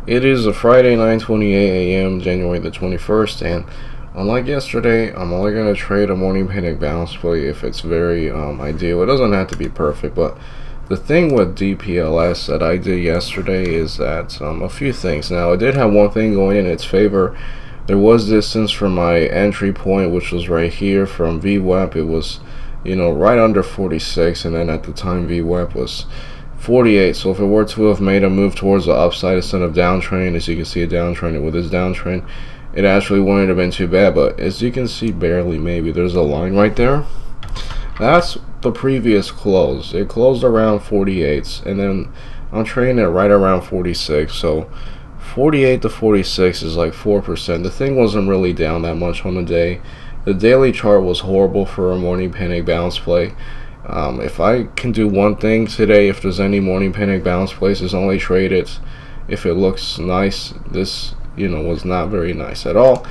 It is a Friday, 9:28 a.m., January the 21st, and unlike yesterday, I'm only going to trade a morning panic bounce play if it's very ideal. It doesn't have to be perfect, but the thing with DPLS that I did yesterday is that a few things. Now, it did have one thing going in its favor. There was distance from my entry point, which was right here from VWAP. It was, right under 46, and then at the time VWAP was 48. So if it were to have made a move towards the upside instead of downtrend, as you can see a downtrend with this downtrend, it actually wouldn't have been too bad. But as you can see, barely, maybe there's a line right there. That's the previous close. It closed around 48, and then I'm trading it right around 46. So 48 to 46 is like 4%. The thing wasn't really down that much on the day. The daily chart was horrible for a morning panic bounce play. If I can do one thing today, if there's any morning panic bounce places, only trade it if it looks nice. This, was not very nice at all.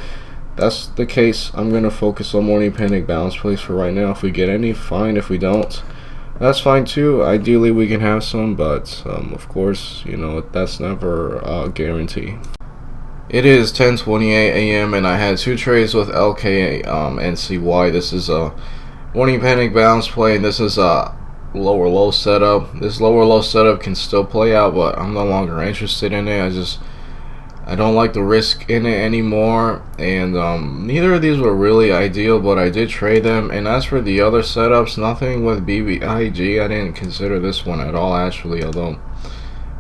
That's the case. I'm going to focus on morning panic bounce plays for right now. If we get any, fine. If we don't, that's fine too. Ideally, we can have some, but of course, that's never a guarantee. It is 10:28 a.m. and I had two trades with LKNCY. This is a morning panic bounce play, and this is a lower low setup. This lower low setup can still play out, but I'm no longer interested in it. I don't like the risk in it anymore, and neither of these were really ideal, but I did trade them. And as for the other setups, nothing with BBIG. I didn't consider this one at all, actually, although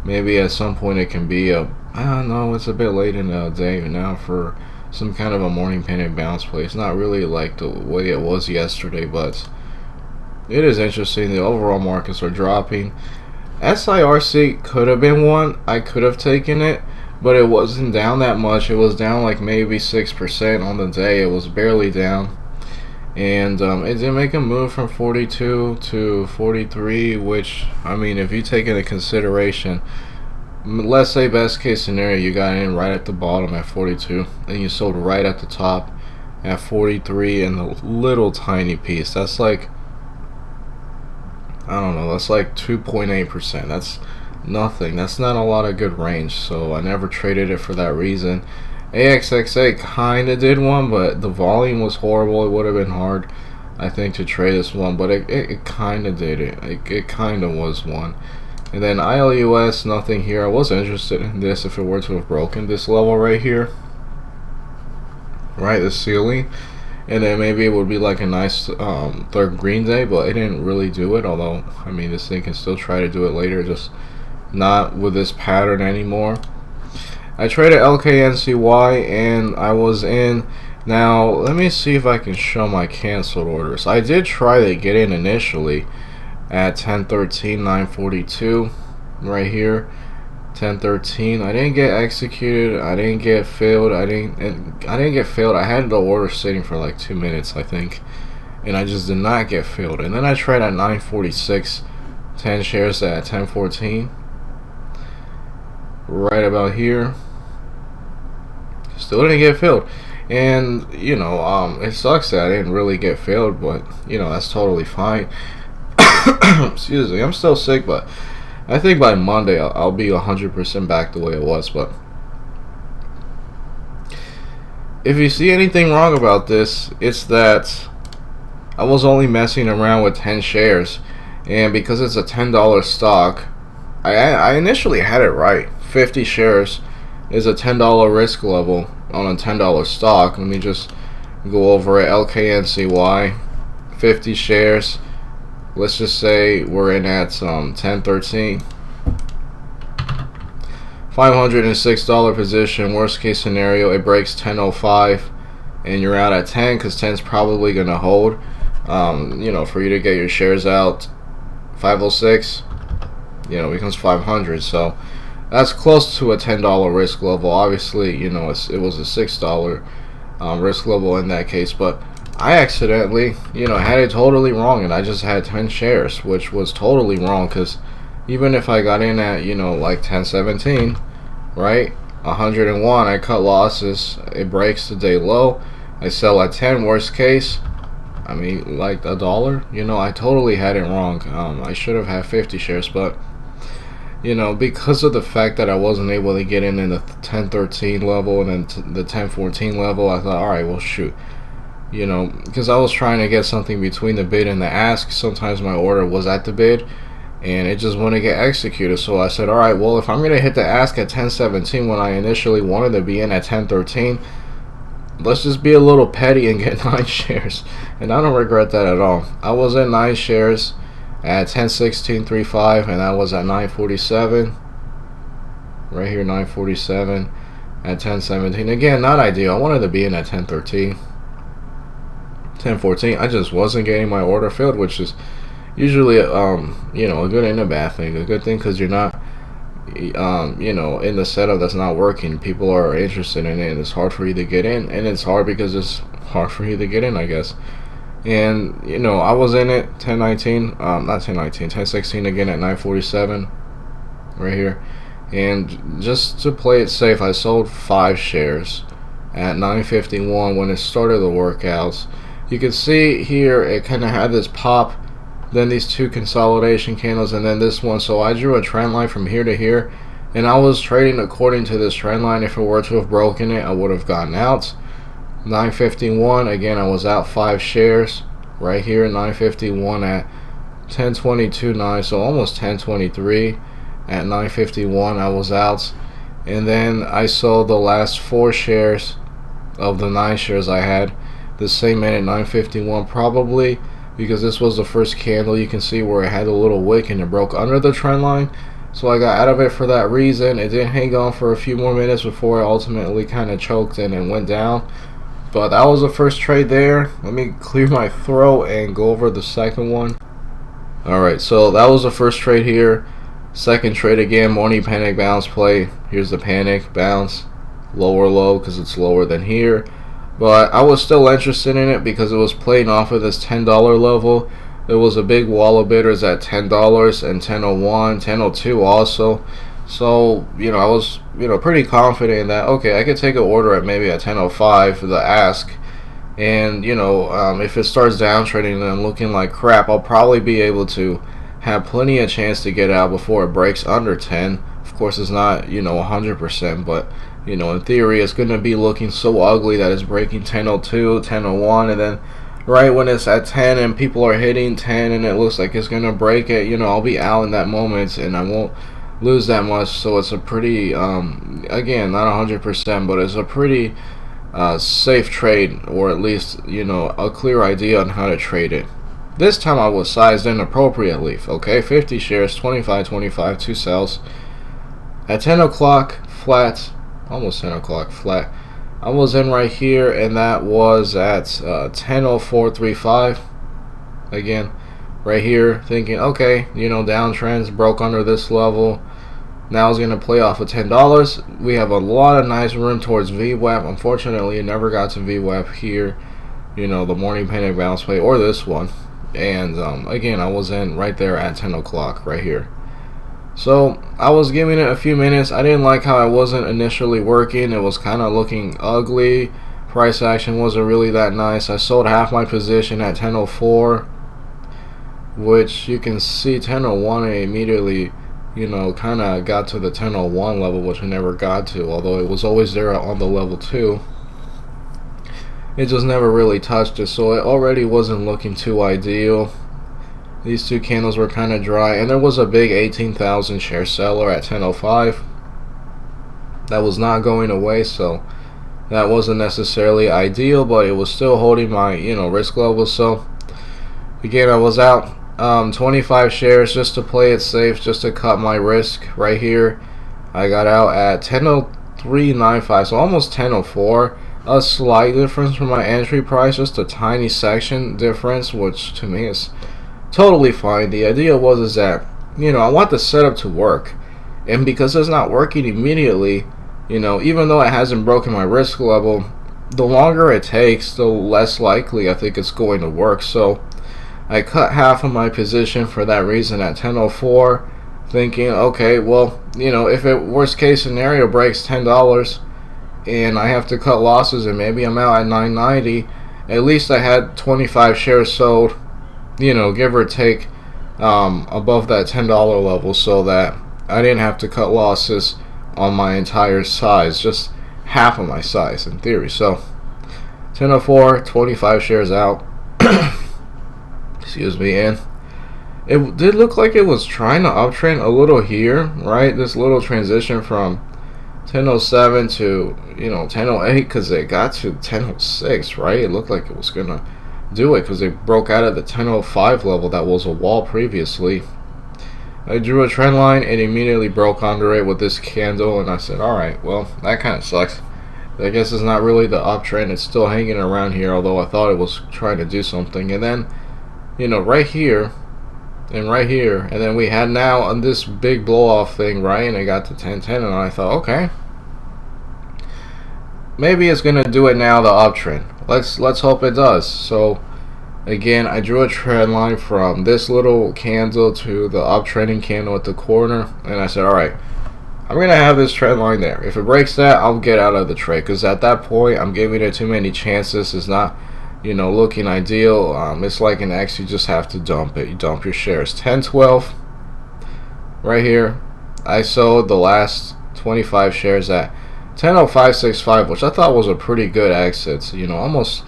maybe at some point it can be I don't know, it's a bit late in the day now for some kind of a morning panic bounce play. It's not really like the way it was yesterday, but it is interesting. The overall markets are dropping. SIRC could have been one. I could have taken it, but it wasn't down that much. It was down like maybe 6% on the day. It was barely down. And it did make a move from 42 to 43, which, I mean, if you take into consideration, let's say best case scenario, you got in right at the bottom at 42, and you sold right at the top at 43 and a little tiny piece. That's like, I don't know, that's like 2.8%. That's nothing. That's not a lot of good range, so I never traded it for that reason. AXXA kind of did one, but the volume was horrible. It would have been hard, I think, to trade this one, but it kind of did it. It kind of was one. And then ILUS, nothing here. I was interested in this if it were to have broken this level right here, right, the ceiling, and then maybe it would be like a nice third green day, but it didn't really do it. Although, I mean, this thing can still try to do it later, just not with this pattern anymore. I traded LKNCY and I was in. Now let me see if I can show my canceled orders. I did try to get in initially at 10:13, 9:42, right here, 10:13. I didn't get executed. I didn't get filled. I didn't get filled. I had the order sitting for like 2 minutes, I think, and I just did not get filled. And then I tried at 9:46, 10 shares at 10:14. Right about here, still didn't get filled. And it sucks that I didn't really get filled, but that's totally fine. Excuse me, I'm still sick, but I think by Monday I'll be 100% back the way it was. But if you see anything wrong about this, it's that I was only messing around with 10 shares, and because it's a $10 stock, I initially had it right. 50 shares is a $10 risk level on a $10 stock. Let me just go over it. LKNCY, 50 shares. Let's just say we're in at $10.13. $506 position. Worst case scenario, it breaks 10.05, and you're out at 10 because 10's probably gonna hold. For you to get your shares out, 506. Becomes 500. So that's close to a $10 risk level. Obviously, it was a $6 risk level in that case, but I accidentally, had it totally wrong, and I just had 10 shares, which was totally wrong, because even if I got in at, like 1017, right, 101, I cut losses, it breaks the day low, I sell at 10, worst case, I mean, like $1, I totally had it wrong. I should have had 50 shares, but you know, because of the fact that I wasn't able to get in the 1013 level and then the 1014 level, I thought, all right, well, shoot, you know, because I was trying to get something between the bid and the ask. Sometimes my order was at the bid and it just wouldn't get executed. So I said, all right, well, if I'm going to hit the ask at 1017 when I initially wanted to be in at 1013, let's just be a little petty and get 9 shares. And I don't regret that at all. I was in 9 shares at 1016.35, and that was at 947. Right here, 947 at 1017. Again, not ideal. I wanted to be in at 1013, 1014. I just wasn't getting my order filled, which is usually you know, a good and a bad thing. A good thing because you're not you know, in the setup that's not working. People are interested in it and it's hard for you to get in, and it's hard because it's hard for you to get in, I guess. And you know, I was in it 1019, not 1019, 1016 again at 947 right here. And just to play it safe, I sold 5 shares at 951 when it started the workouts. You can see here it kind of had this pop, then these 2 consolidation candles, and then this one. So I drew a trend line from here to here, and I was trading according to this trend line. If it were to have broken it, I would have gotten out. 951 again, I was out 5 shares right here. 951 at 1022.9, so almost 1023. At 951 I was out, and then I sold the last 4 shares of the 9 shares I had the same minute, 951, probably because this was the first candle. You can see where it had a little wick and it broke under the trend line, so I got out of it for that reason. It did hang on for a few more minutes before it ultimately kind of choked and it went down. But that was the first trade there. Let me clear my throat and go over the second one. Alright, so that was the first trade here. Second trade again, morning panic bounce play. Here's the panic bounce, lower low because it's lower than here. But I was still interested in it because it was playing off of this $10 level. There was a big wall of bidders at $10 and 1001, 1002 also. So, you know, I was, you know, pretty confident that, okay, I could take an order at maybe at 1005 for the ask. And, you know, if it starts downtrading and looking like crap, I'll probably be able to have plenty of chance to get out before it breaks under 10. Of course, it's not, you know, 100%, but, you know, in theory, it's going to be looking so ugly that it's breaking 1002, 1001, and then right when it's at 10 and people are hitting 10 and it looks like it's going to break it, you know, I'll be out in that moment and I won't lose that much. So it's a pretty, again, not 100%, but it's a pretty safe trade, or at least, you know, a clear idea on how to trade it. This time I was sized in appropriately, okay? 50 shares, 25, 2 sells. At 10 o'clock flat, almost 10 o'clock flat, I was in right here, and that was at 10:04.35. Again, right here, thinking, okay, you know, downtrends broke under this level. Now it's going to play off of $10. We have a lot of nice room towards VWAP. Unfortunately, it never got to VWAP here, you know, the morning panic bounce play or this one. And again, I was in right there at 10 o'clock right here. So I was giving it a few minutes. I didn't like how I wasn't initially working. It was kind of looking ugly. Price action wasn't really that nice. I sold half my position at 10:04, which you can see 10:01 I immediately, you know, kind of got to the 10:01 level, which I never got to, although it was always there on the level 2. It just never really touched it, so it already wasn't looking too ideal. These 2 candles were kind of dry, and there was a big 18,000 share seller at 10:05. That was not going away, so that wasn't necessarily ideal, but it was still holding my, you know, risk level. So again, I was out 25 shares just to play it safe, just to cut my risk right here. I got out at 10:03.95, so almost 10:04. A slight difference from my entry price, just a tiny section difference, which to me is totally fine. The idea was that, you know, I want the setup to work, and because it's not working immediately, you know, even though it hasn't broken my risk level, the longer it takes, the less likely I think it's going to work. So I cut half of my position for that reason at 10:04, thinking, okay, well, you know, if it worst case scenario breaks $10 and I have to cut losses and maybe I'm out at 990, at least I had 25 shares sold, you know, give or take, above that $10 level, so that I didn't have to cut losses on my entire size, just half of my size in theory. So 1004, 25 shares out. Excuse me. And it did look like it was trying to uptrend a little here, right? This little transition from 1007 to 1008, because it got to 1006, right? It looked like it was gonna do it because it broke out of the 1005 level that was a wall previously. I drew a trend line and immediately broke under it with this candle, and I said, alright, well, that kind of sucks. I guess it's not really the uptrend. It's still hanging around here, although I thought it was trying to do something. And then, right here and right here, and then we had now on this big blow off thing, right? And it got to 1010, and I thought, okay, maybe it's gonna do it now, the uptrend. Let's hope it does. So again, I drew a trend line from this little candle to the uptrending candle at the corner, and I said, alright, I'm gonna have this trend line there. If it breaks that, I'll get out of the trade, because at that point I'm giving it too many chances. It's not looking ideal. It's like an X, you just have to dump it. You dump your shares. 1012 right here. I sold the last 25 shares at 100565, which I thought was a pretty good exit. Almost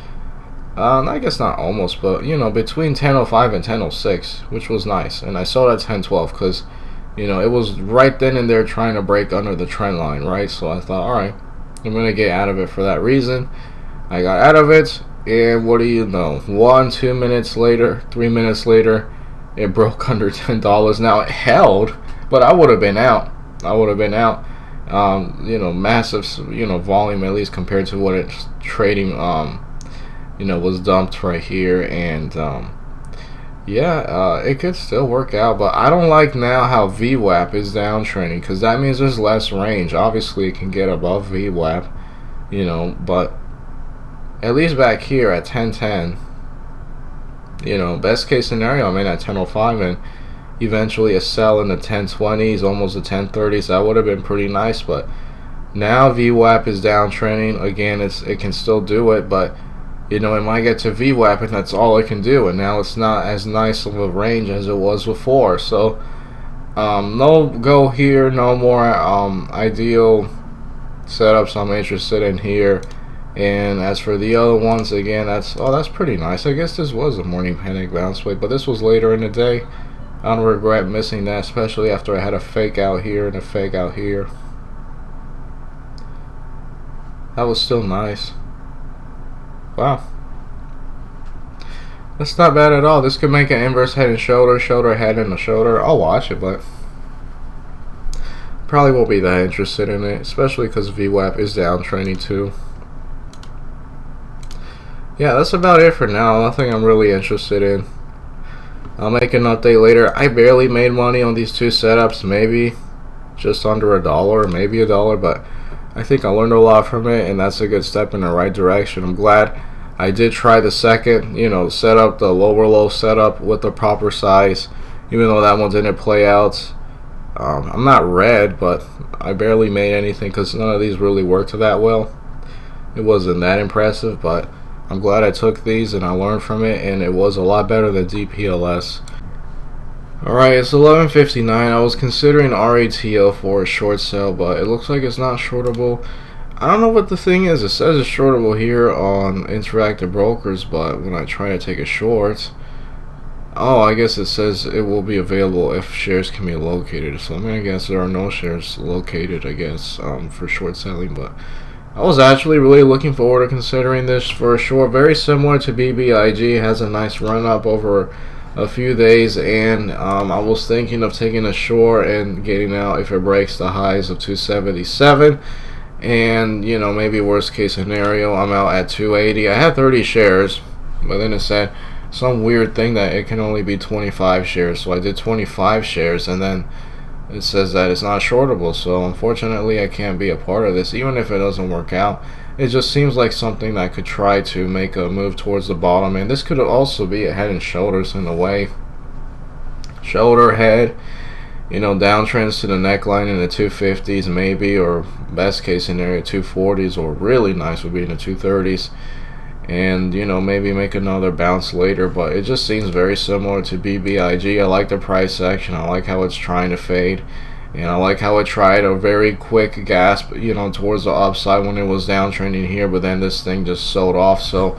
I guess not almost, but between 1005 and 1006, which was nice. And I sold at 1012 because it was right then and there trying to break under the trend line, right? So I thought, alright, I'm gonna get out of it for that reason. I got out of it, and what do you know, 1, 2 minutes later, 3 minutes later, it broke under $10. Now it held, but I would have been out. Massive volume, at least compared to what it's trading was dumped right here. And it could still work out, but I don't like now how VWAP is downtrending, because that means there's less range. Obviously it can get above VWAP, but at least back here at 1010, best case scenario, I'm in at 1005 and eventually a sell in the 1020s, almost the 1030s. That would have been pretty nice. But now VWAP is downtrending again. It can still do it, but it might get to VWAP and that's all it can do, and now it's not as nice of a range as it was before. So no go here, no more ideal setups I'm interested in here. And as for the other ones, again, that's pretty nice. I guess this was a morning panic bounce wave, but this was later in the day. I don't regret missing that, especially after I had a fake out here and a fake out here. That was still nice. Wow, that's not bad at all. This could make an inverse head and shoulder, shoulder head and a shoulder. I'll watch it, but probably won't be that interested in it, especially because VWAP is downtrending too. Yeah, that's about it for now. Nothing I'm really interested in. I'll make an update later. I barely made money on these two setups, maybe just under $1, maybe $1, but I think I learned a lot from it, and that's a good step in the right direction. I'm glad I did try the second, setup, the lower low setup with the proper size, even though that one didn't play out. I'm not red, but I barely made anything because none of these really worked that well. It wasn't that impressive, but I'm glad I took these and I learned from it, and it was a lot better than DPLS. Alright, it's 11:59. I was considering RATL for a short sale, but it looks like it's not shortable. I don't know what the thing is. It says it's shortable here on Interactive Brokers, but when I try to take a short, I guess it says it will be available if shares can be located. So I'm gonna guess there are no shares located, I guess, for short selling. But I was actually really looking forward to considering this for a short. Very similar to BBIG, has a nice run up over a few days, and I was thinking of taking a short and getting out if it breaks the highs of 277, and maybe worst case scenario I'm out at 280. I had 30 shares, but then it said some weird thing that it can only be 25 shares, so I did 25 shares, and then it says that it's not shortable. So unfortunately I can't be a part of this, even if it doesn't work out. It just seems like something that could try to make a move towards the bottom, and this could also be a head and shoulders in a way. Shoulder, head, downtrends to the neckline in the 250s maybe, or best case scenario 240s, or really nice would be in the 230s, and maybe make another bounce later. But it just seems very similar to BBIG. I like the price action. I like how it's trying to fade, And I like how it tried a very quick gasp, towards the upside when it was downtrending here, but then this thing just sold off. So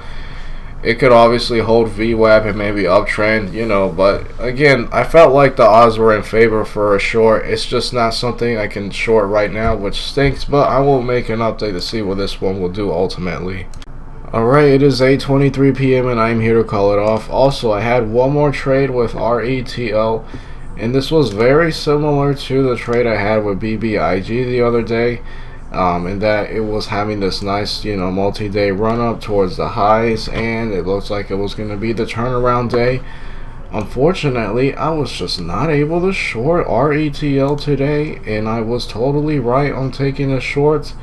it could obviously hold VWAP and maybe uptrend, but again, I felt like the odds were in favor for a short. It's just not something I can short right now, which stinks, but I will make an update to see what this one will do ultimately. Alright, it is 8:23 p.m. and I'm here to call it off. Also, I had one more trade with RETO, and this was very similar to the trade I had with BBIG the other day, in that it was having this nice, multi-day run up towards the highs, and it looks like it was going to be the turnaround day. Unfortunately, I was just not able to short RETL today, and I was totally right on taking a short.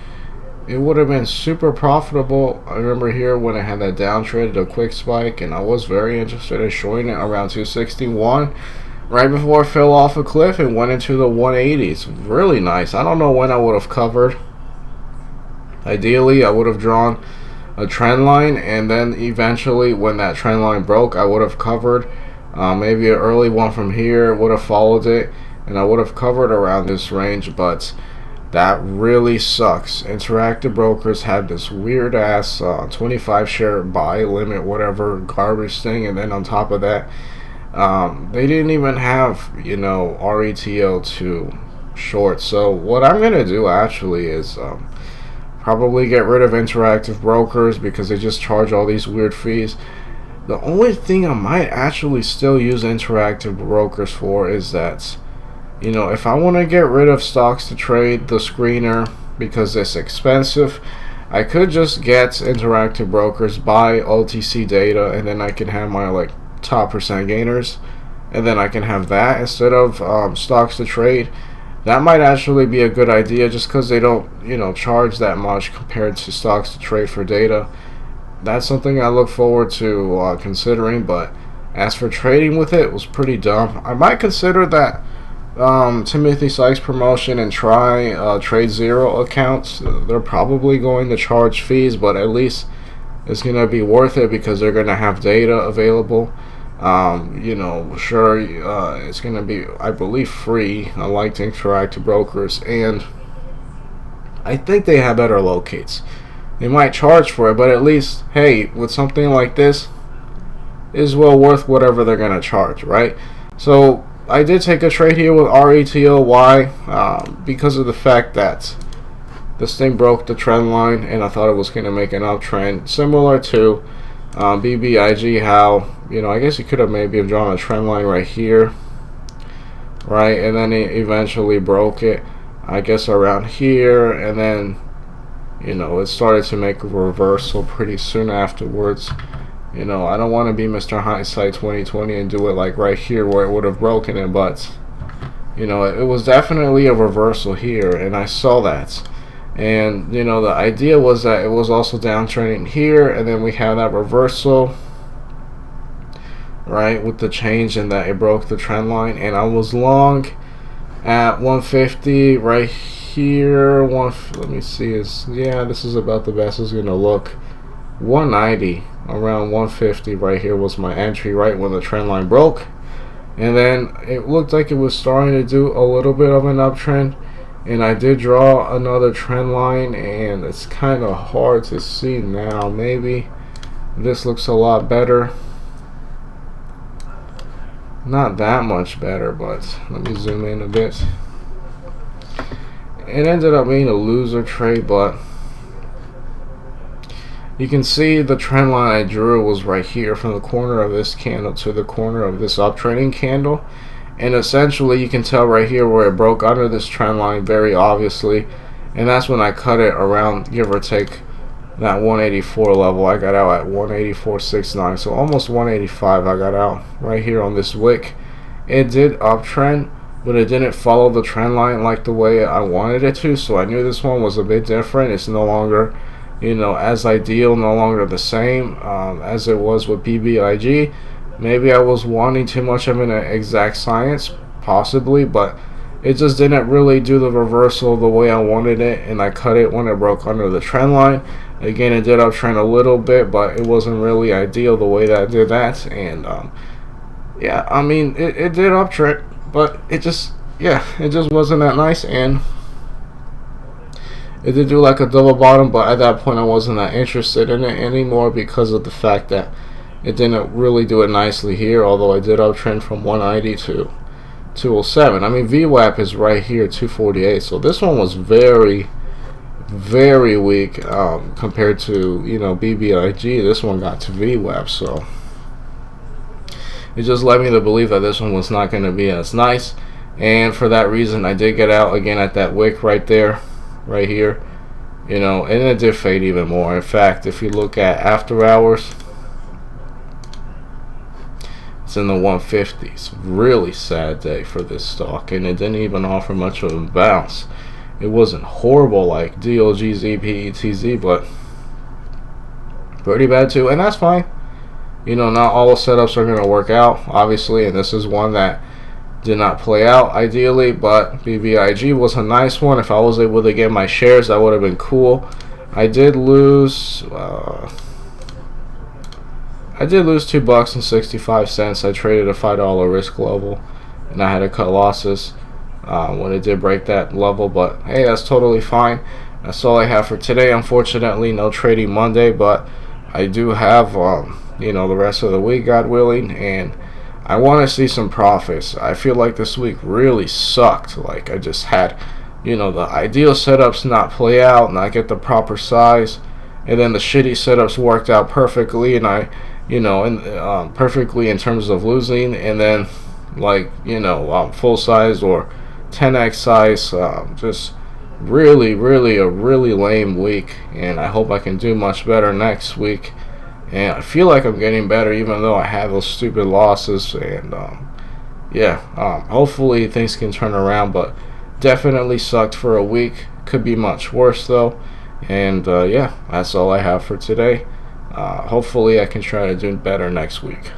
It would have been super profitable. I remember here when I had that downtrend, a quick spike, and I was very interested in shorting it around 261 right before it fell off a cliff and went into the 180s. Really nice. I don't know when I would have covered. Ideally, I would have drawn a trend line, and then eventually when that trend line broke, I would have covered maybe an early one from here, would have followed it, and I would have covered around this range. But that really sucks. Interactive brokers had this weird ass 25 share buy limit, whatever garbage thing, and then on top of that, they didn't even have RETO to short. So what I'm gonna do actually is probably get rid of interactive brokers because they just charge all these weird fees. The only thing I might actually still use interactive brokers for is that, if I want to get rid of stocks to trade, the screener, because it's expensive, I could just get interactive brokers, buy OTC data, and then I can have my top percent gainers, and then I can have that instead of stocks to trade. That might actually be a good idea, just because they don't charge that much compared to stocks to trade for data. That's something I look forward to considering. But as for trading with it, was pretty dumb. I might consider that Timothy Sykes promotion and try Trade Zero accounts. They're probably going to charge fees, but at least it's going to be worth it because they're going to have data available. Sure, it's going to be, I believe, free. I like interactive brokers, and I think they have better locates. They might charge for it, but at least, hey, with something like this, is well worth whatever they're going to charge, right? So I did take a trade here with RETO. Why? Because of the fact that this thing broke the trend line, and I thought it was going to make an uptrend, similar to BBIG. How I guess you could have maybe drawn a trend line right here, right, and then it eventually broke it, I guess, around here, and then it started to make a reversal pretty soon afterwards. I don't want to be Mr. Hindsight 2020 and do it like right here where it would have broken it, but it was definitely a reversal here, and I saw that. And the idea was that it was also downtrending here, and then we have that reversal, right, with the change in that it broke the trend line, and I was long at 150 right here. Let me see, this is about the best it's gonna look. 190 around 150 right here was my entry, right when the trend line broke, and then it looked like it was starting to do a little bit of an uptrend, and I did draw another trend line, and it's kind of hard to see now. Maybe this looks a lot better. Not that much better, but let me zoom in a bit. It ended up being a loser trade, but you can see the trend line I drew was right here from the corner of this candle to the corner of this uptrending candle, and essentially you can tell right here where it broke under this trend line very obviously, and that's when I cut it around, give or take, that 184 level. I got out at 184.69, so almost 185. I got out right here on this wick. It did uptrend, but it didn't follow the trend line like the way I wanted it to, so I knew this one was a bit different. It's no longer as ideal, no longer the same as it was with BBIG. Maybe I was wanting too much of an exact science, possibly, but it just didn't really do the reversal the way I wanted it, and I cut it when it broke under the trend line. Again, it did uptrend a little bit, but it wasn't really ideal the way that I did that. And yeah, I mean, it did uptrend, but it just, yeah, it just wasn't that nice, and it did do like a double bottom, but at that point I wasn't that interested in it anymore because of the fact that it didn't really do it nicely here, although I did uptrend from 190 to 207. I mean, VWAP is right here, 248, so this one was very, very weak compared to, you know, BBIG. This one got to VWAP, so it just led me to believe that this one was not going to be as nice, and for that reason I did get out again at that wick right there, right here, you know, and it did fade even more. In fact, if you look at after hours, it's in the 150s. Really sad day for this stock, and it didn't even offer much of a bounce. It wasn't horrible like DOG, ZP, ETZ, but pretty bad too, and that's fine. You know, not all the setups are going to work out, obviously, and this is one that did not play out ideally, but BBIG was a nice one. If I was able to get my shares, that would have been cool. I did lose $2.65. I traded a $5 risk level, and I had to cut losses when it did break that level, but hey, that's totally fine. That's all I have for today. Unfortunately, no trading Monday, but I do have you know, the rest of the week, God willing, and I want to see some profits. I feel like this week really sucked. Like, I just had, you know, the ideal setups not play out, not get the proper size, and then the shitty setups worked out perfectly, and I, you know, perfectly in terms of losing, and then, like, you know, full size or 10x size, just really a really lame week, and I hope I can do much better next week. And I feel like I'm getting better, even though I have those stupid losses. And yeah, hopefully things can turn around. But definitely sucked for a week. Could be much worse though. And yeah, that's all I have for today. Hopefully I can try to do better next week.